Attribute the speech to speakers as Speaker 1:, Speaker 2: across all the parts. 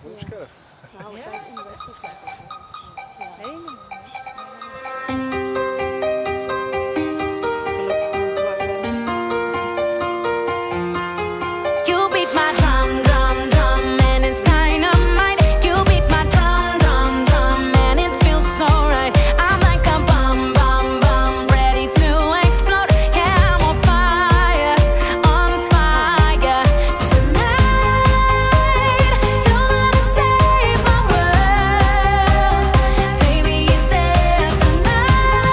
Speaker 1: Wunschke.
Speaker 2: Nou, ja, is dat goed? Helemaal.
Speaker 3: You beat my drum, drum, drum, and it's dynamite. You beat my drum, drum, drum, and it feels so right. I'm like a bomb, bomb, bomb, ready to explode. Yeah, I'm on fire tonight. You're gonna save my world, baby. It's there tonight.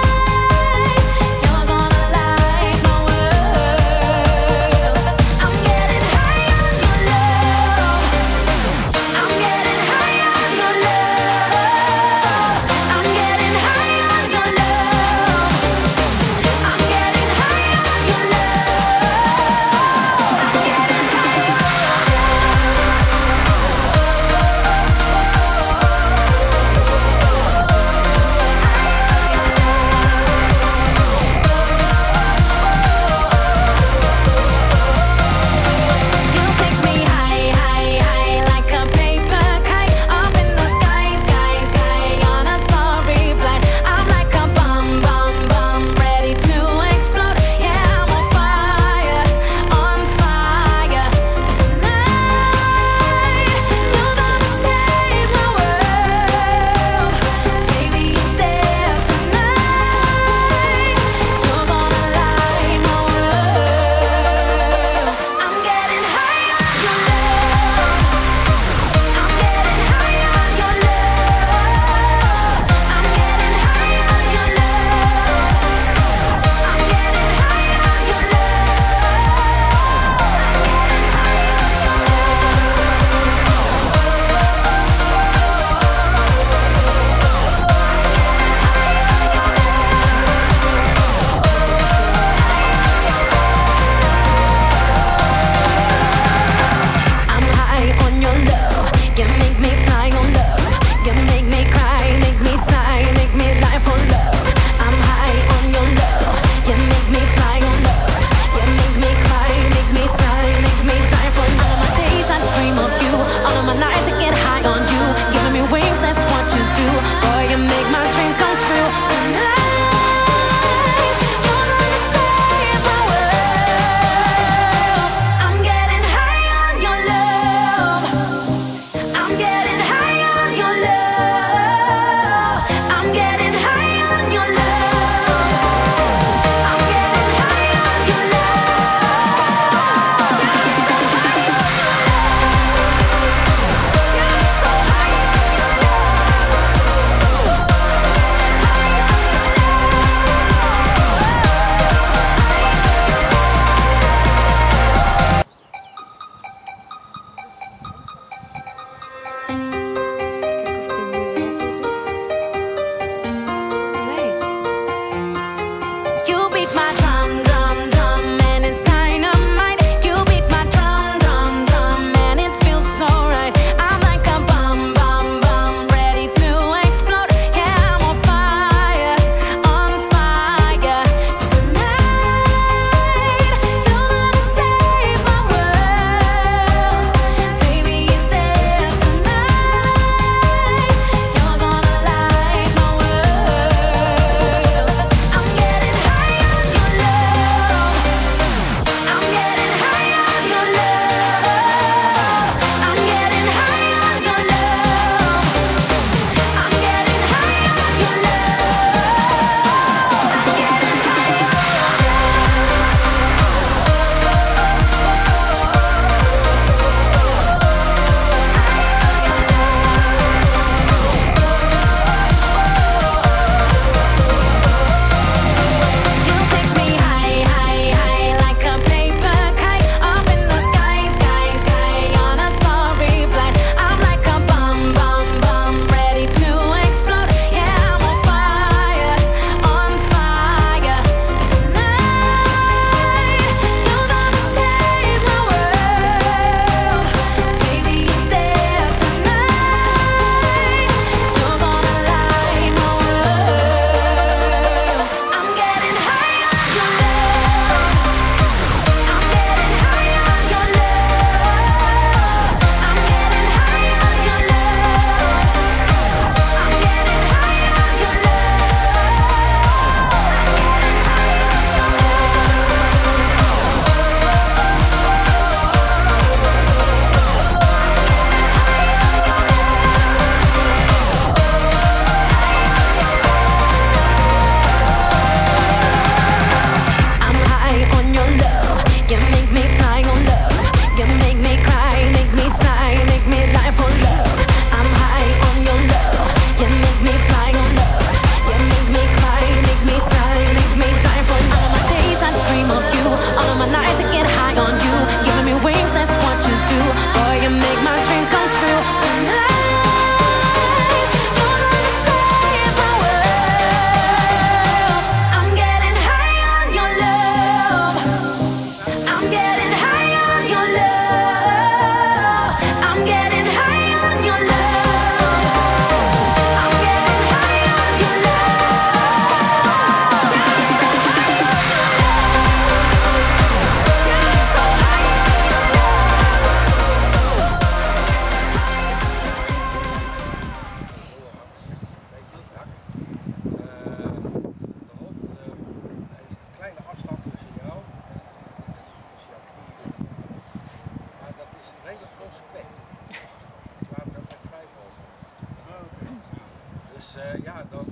Speaker 1: ja, dan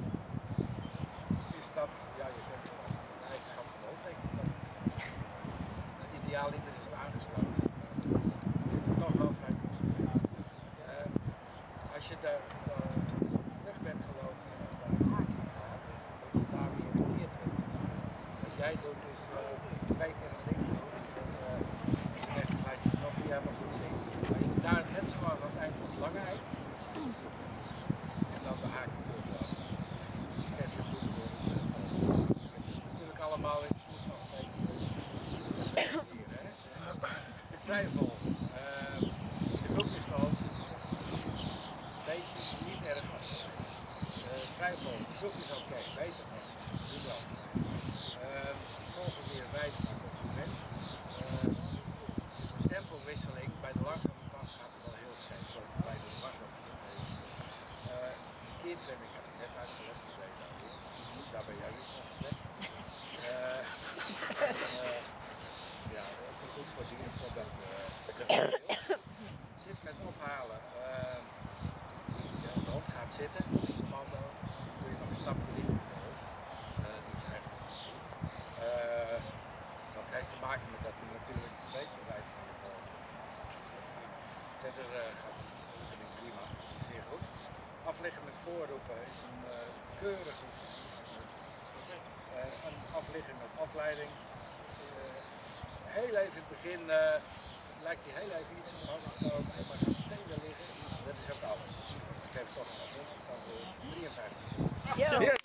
Speaker 1: is dat, ja, je bent een eigenschap van de opleiding. Idealiter is het aangesloten. Ik vind het toch wel vrij goed. Als je daar terug bent gelopen naar de haak gehad, dat je daar weer bekeerd bent. Wat jij doet is 2 keer naar links doen. En laat je het nog niet helemaal goed zien. Maar je moet daar net zoals aan het eind van de langheid. En dan de haak teruglopen. Dat is goed voor het is natuurlijk allemaal in het nog een beetje hier, hè. Het vrijval. De groep is te hoog. Beetje niet erg lastig. Vrijval, de groep is oké, beter nog. Nu wel. Volgen weer wijd maar consequent. De tempowisseling bij de langzame klas gaat er wel heel scheef. Bij de dwarsloop. Keerzwemming heb ik net uitgelegd voor deze alweer. Daar ben jij weer consequent. Ja, ook goed voor dingen voor dat zit met ophalen. De hond gaat zitten, commando, doe je nog een stapje richting de hond. Dat is eigenlijk goed. Dat heeft te maken met dat hij natuurlijk een beetje wijd van je volgt. Verder gaat de oefening prima, zeer goed. Afliggen met voorroepen is een keurig oefening. En afliggen met afleiding. Heel even in het begin lijkt je heel even iets omhoog te komen, maar gaat meteen weer liggen. Dat is ook alles. Ik geef toch nog een 53.
Speaker 2: Ja.